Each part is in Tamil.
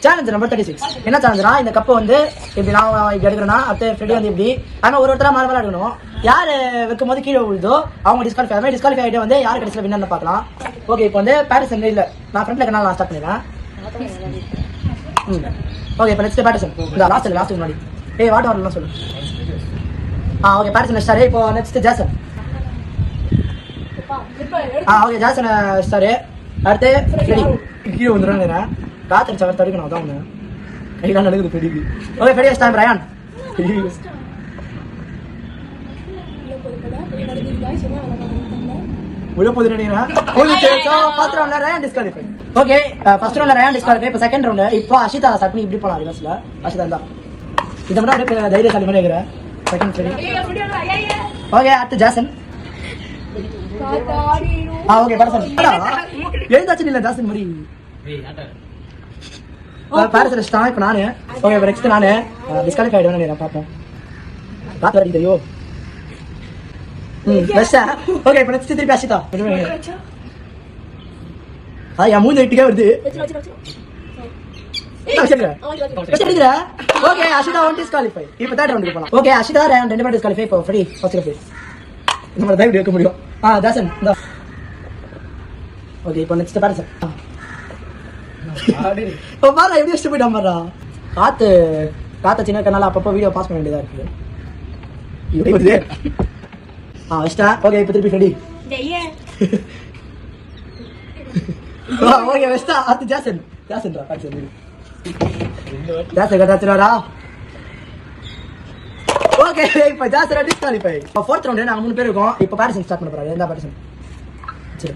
Challenge number 36. என்ன சேலஞ்சுனா இந்த கப்பை வந்து இப்படி நான் இப்படி எடுக்கிறேன்னா அடுத்த ஃப்ரெடி வந்து இப்படி ஆனால் ஒருத்தரா மாற மாற எடுக்கணும். யார் வைக்கும் போது கீழே விழுதோ அவங்க டிஸ்குவாலிஃபை ஆகிட்டு வந்து யார் கடைசியில் வின்னு பார்க்கலாம். ஓகே இப்போ வந்து பேட்டர்சன் இல்லை நான் ஃப்ரெண்ட்ல இருக்கனால நான் ஸ்டார்ட் பண்ணிடுறேன். ஓகே இப்போ நெக்ஸ்ட் பேட்டர்சன் இந்த லாஸ்ட் முன்னாடி வாட் வரலாம் சொல்லு. Okay Patterson star. இப்போ next Jason. Okay Jason star. அடுத்து ஃப்ரெடி கீழே வந்துடும். காத்தடிச்சு அவர் தடுக்கணும் அதான் ஒன்று கையெல்லாம் நடக்குது ஃப்ரெடிக்கு. Okay Freddy star. ரயான் உள்ள போது நினைக்கிறேன். Ryan disqualify. ஓகே ஃபர்ஸ்ட் ரவுண்ட்ல ரயான் டிஸ்குவாலிஃபை. இப்போ செகண்ட் ரவுண்ட் இப்போ அஷிதா ஸ்டார்ட் பண்ணி இப்படி போகலாம். ரிவர்ஸ்ல அஷிதா தான் இதை மட்டும் அப்படியே தைரியசாலி மாதிரி இருக்கிறேன். Second Freddy. ஓகே அடுத்து ஜாசன். ஓகே பேட்டர்சன் எழுந்தாச்சு இல்லை ஜாசன் மாதிரி பேட்டர்சன் ஸ்டார். இப்போ நானு ஓகே இப்போ நெக்ஸ்ட் நானு டிஸ்குவாலிஃபை ஆகிடுவேன் பார்ப்போம். காத்து வரைக்கும் ஐயோ பெஸ்டா. ஓகே இப்போ நெக்ஸ்ட் திருப்பி அஷிதா. என் மூஞ்சி இட்டுக்கே வருது. Okay Ashitha one disqualify. இப்போ தேர்ட் ரவுண்டுக்கு போகலாம். ஓகே அஷிதா ரயான் ரெண்டு பேரும் டிஸ்குவாலிஃபை. இப்போ ஃப்ரெடி ஃபர்ஸ்ட் ப்ளேஸ் நம்ம தான் இப்படி வைக்க முடியும். ஜாசன் ஓகே இப்போ நெக்ஸ்ட் பேட்டர்சன். பாரு எப்படி வச்சுட்டு போயிட்டான் பாரா. காத்த சின்ன இருக்கனால அப்பப்போ வீடியோ பாஸ் பண்ண வேண்டியதா இருக்கு. வெஸ்டா. ஓகே இப்போ திருப்பி ஃப்ரெடி. Okay Vesta. அடுத்து ஜாசன். ஜாசன்டா ஜாசன் கட்டாச்சுடா. ஓகே இப்போ ஜாசன் டிஸ்குவாலிஃபை. இப்போ ஃபோர்த் ரவுண்ட் நாங்கள் 3 பேர் இருக்கோம். இப்போ பேட்டர்சன் ஸ்டார்ட் பண்ண போறாரு. எந்த பேட்டர்சன் சரி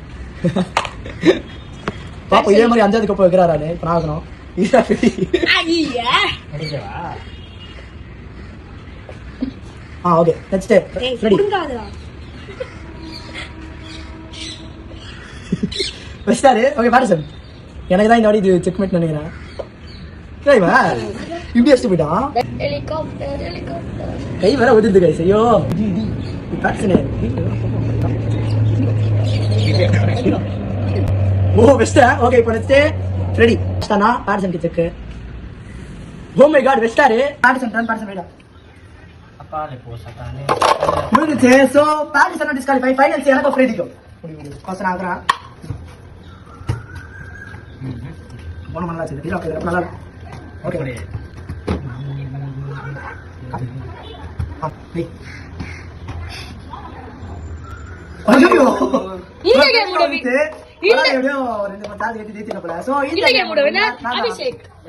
பாப்பா இதே மாதிரி 5வது கப் வைக்கிறாரு. இப்போ நான் ஆகணும். ஓகே நெக்ஸ்ட் ரெடி வெஸ்டாரு. ஓகே பேட்டர்சன் எனக்கு தான் இந்த வாடி இது செக்மேட் நினைக்கிறேன். இப்படி வச்சுட்டு போயிட்டான். கை வேற உதிர்ந்து கை ஐயோ பேட்டர்சனே. வெஸ்டா. ஓகே இப்போ நெக்ஸ்ட் ஃப்ரெடி ஸ்டானா Patterson check. Oh my God வெஸ்டாரு பேட்டர்சன் ரன் பேட்டர்சன் ரைடா அப்பாலே போசட்டானே முடிஞ்சு. So Patterson disqualify. ஃபைனல்ஸ் எனக்கு ஃப்ரெடிக்கு ஃபர்ஸ்ட் நான் ஆகறேன். போன நல்லா சரி இல்ல. ஓகே நல்லா ஓகே ஐயோ இந்த கேம் முடிவே. இந்த எப்படியோ 2 3 தாள் ஏத்தி போல. சோ இந்த கேம் முடிவே அபிஷேக்